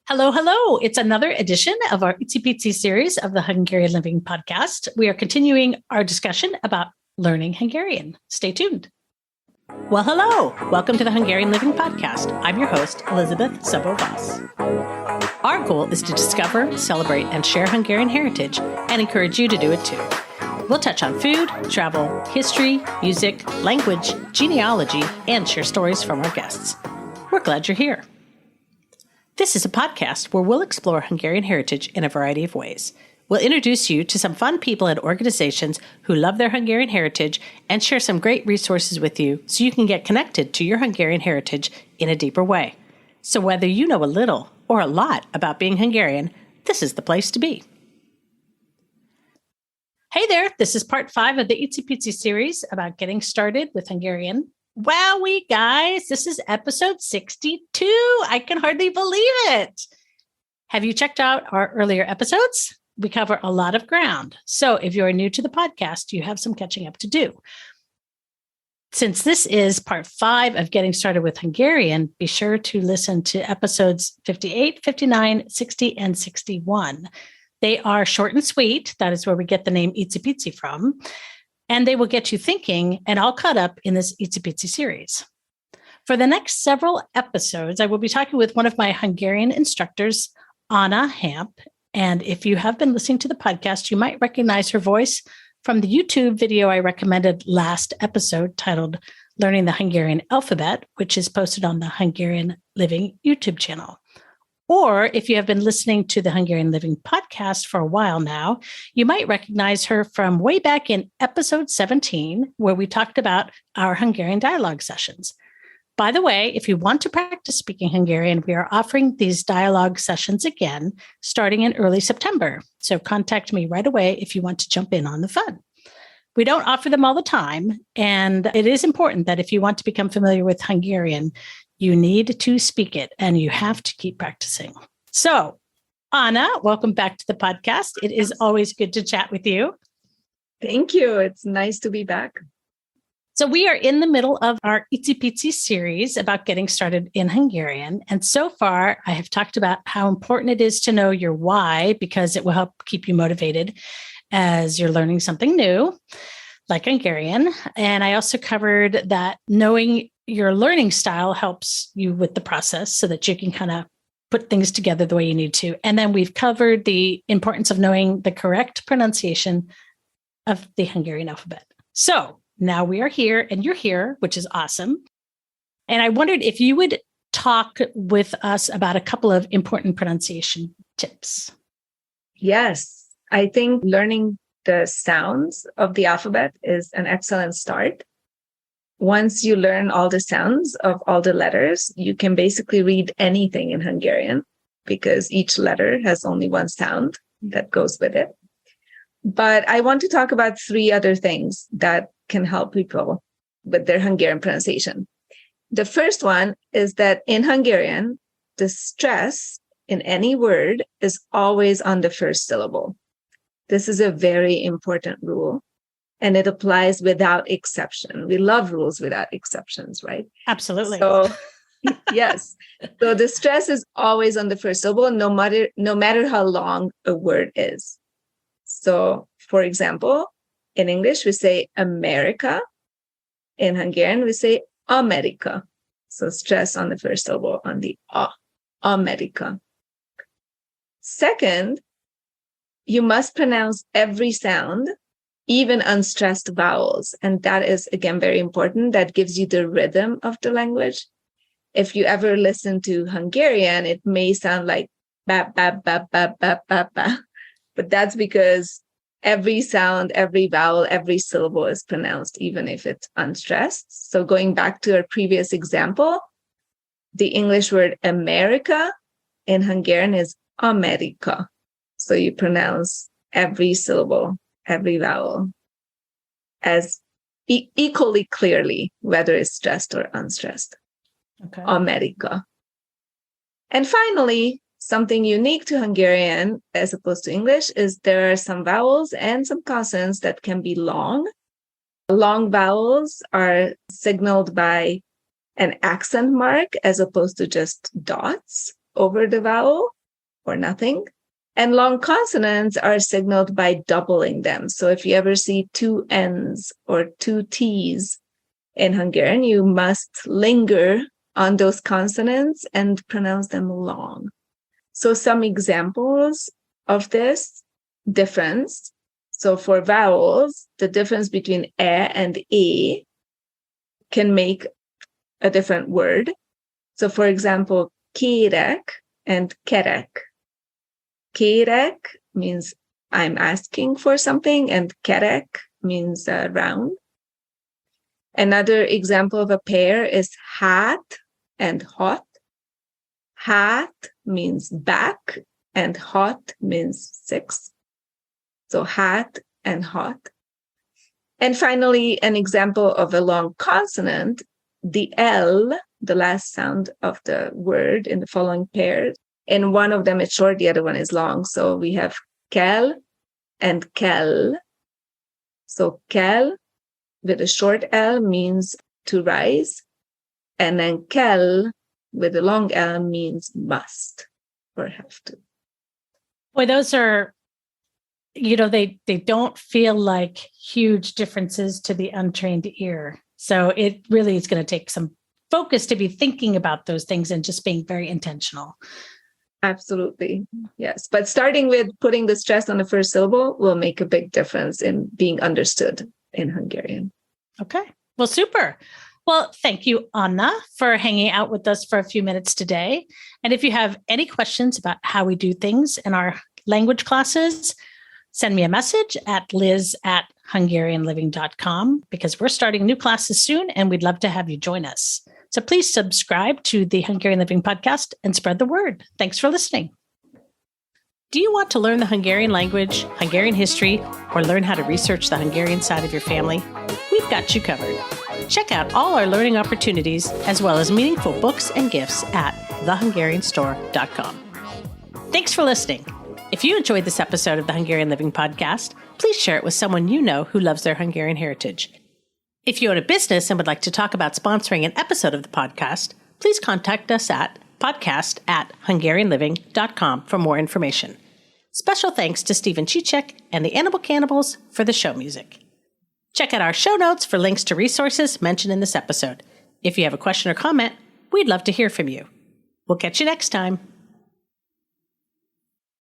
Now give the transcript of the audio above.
Hello, hello. It's another edition of our Icipici series of the Hungarian Living podcast. We are continuing our discussion about learning Hungarian. Stay tuned. Well, hello. Welcome to the Hungarian Living podcast. I'm your host, Elizabeth Szabo-Voss. Our goal is to discover, celebrate, and share Hungarian heritage and encourage you to do it too. We'll touch on food, travel, history, music, language, genealogy, and share stories from our guests. We're glad you're here. This is a podcast where we'll explore Hungarian heritage in a variety of ways. We'll introduce you to some fun people and organizations who love their Hungarian heritage and share some great resources with you so you can get connected to your Hungarian heritage in a deeper way. So whether you know a little or a lot about being Hungarian, this is the place to be. Hey there, this is part 5 of the Icipici series about getting started with Hungarian. Wowee, guys, this is episode 62. I can hardly believe it. Have you checked out our earlier episodes? We cover a lot of ground. So if you're new to the podcast, you have some catching up to do. Since this is part 5 of getting started with Hungarian, be sure to listen to episodes 58, 59, 60, and 61. They are short and sweet. That is where we get the name Icipici from. And they will get you thinking and all caught up in this Icipici series. For the next several episodes, I will be talking with one of my Hungarian instructors, Anna Hamp. And if you have been listening to the podcast, you might recognize her voice from the YouTube video I recommended last episode titled Learning the Hungarian Alphabet, which is posted on the Hungarian Living YouTube channel. Or if you have been listening to the Hungarian Living podcast for a while now, you might recognize her from way back in episode 17, where we talked about our Hungarian dialogue sessions. By the way, if you want to practice speaking Hungarian, we are offering these dialogue sessions again, starting in early September. So contact me right away if you want to jump in on the fun. We don't offer them all the time, and it is important that if you want to become familiar with Hungarian, you need to speak it, and you have to keep practicing. So, Anna, welcome back to the podcast. It is always good to chat with you. Thank you. It's nice to be back. So we are in the middle of our Icipici series about getting started in Hungarian. And so far, I have talked about how important it is to know your why, because it will help keep you motivated as you're learning something new, like Hungarian. And I also covered that knowing your learning style helps you with the process so that you can kind of put things together the way you need to. And then we've covered the importance of knowing the correct pronunciation of the Hungarian alphabet. So now we are here and you're here, which is awesome. And I wondered if you would talk with us about a couple of important pronunciation tips. Yes, I think learning the sounds of the alphabet is an excellent start. Once you learn all the sounds of all the letters, you can basically read anything in Hungarian because each letter has only one sound that goes with it. But I want to talk about 3 other things that can help people with their Hungarian pronunciation. The first one is that in Hungarian, the stress in any word is always on the first syllable. This is a very important rule. And it applies without exception. We love rules without exceptions, right? Absolutely. So, yes. So the stress is always on the first syllable, no matter how long a word is. So, for example, in English, we say America. In Hungarian, we say America. So stress on the first syllable on the A, America. Second, you must pronounce every sound, even unstressed vowels. And that is, again, very important. That gives you the rhythm of the language. If you ever listen to Hungarian, it may sound like ba, ba, ba, ba, ba, ba, ba. But that's because every sound, every vowel, every syllable is pronounced, even if it's unstressed. So going back to our previous example, the English word America in Hungarian is America. So you pronounce every syllable, every vowel as equally clearly, whether it's stressed or unstressed. Okay. America. And finally, something unique to Hungarian as opposed to English is there are some vowels and some consonants that can be long. Long vowels are signaled by an accent mark as opposed to just dots over the vowel. or nothing. And long consonants are signaled by doubling them. So if you ever see two N's or two T's in Hungarian, you must linger on those consonants and pronounce them long. So some examples of this difference. So for vowels, the difference between e and e can make a different word. So for example, kérek and kerek. Kérek means I'm asking for something, and kerek means round. Another example of a pair is hát and hot. Hát means back, and hot means 6. So hat and hot. And finally, an example of a long consonant, the L, the last sound of the word in the following pairs. And one of them is short, the other one is long. So we have kell and kell. So kell with a short L means to rise. And then kell with a long L means must or have to. Boy, those are, they don't feel like huge differences to the untrained ear. So it really is going to take some focus to be thinking about those things and just being very intentional. Absolutely. Yes. But starting with putting the stress on the first syllable will make a big difference in being understood in Hungarian. Okay. Well, super. Well, thank you, Anna, for hanging out with us for a few minutes today. And if you have any questions about how we do things in our language classes, send me a message at liz@hungarianliving.com, because we're starting new classes soon and we'd love to have you join us. So please subscribe to the Hungarian Living podcast and spread the word. Thanks for listening. Do you want to learn the Hungarian language, Hungarian history, or learn how to research the Hungarian side of your family? We've got you covered. Check out all our learning opportunities, as well as meaningful books and gifts at thehungarianstore.com. Thanks for listening. If you enjoyed this episode of the Hungarian Living podcast, please share it with someone you know who loves their Hungarian heritage. If you own a business and would like to talk about sponsoring an episode of the podcast, please contact us at podcast@hungarianliving.com for more information. Special thanks to Stephen Chichek and the Animal Cannibals for the show music. Check out our show notes for links to resources mentioned in this episode. If you have a question or comment, we'd love to hear from you. We'll catch you next time.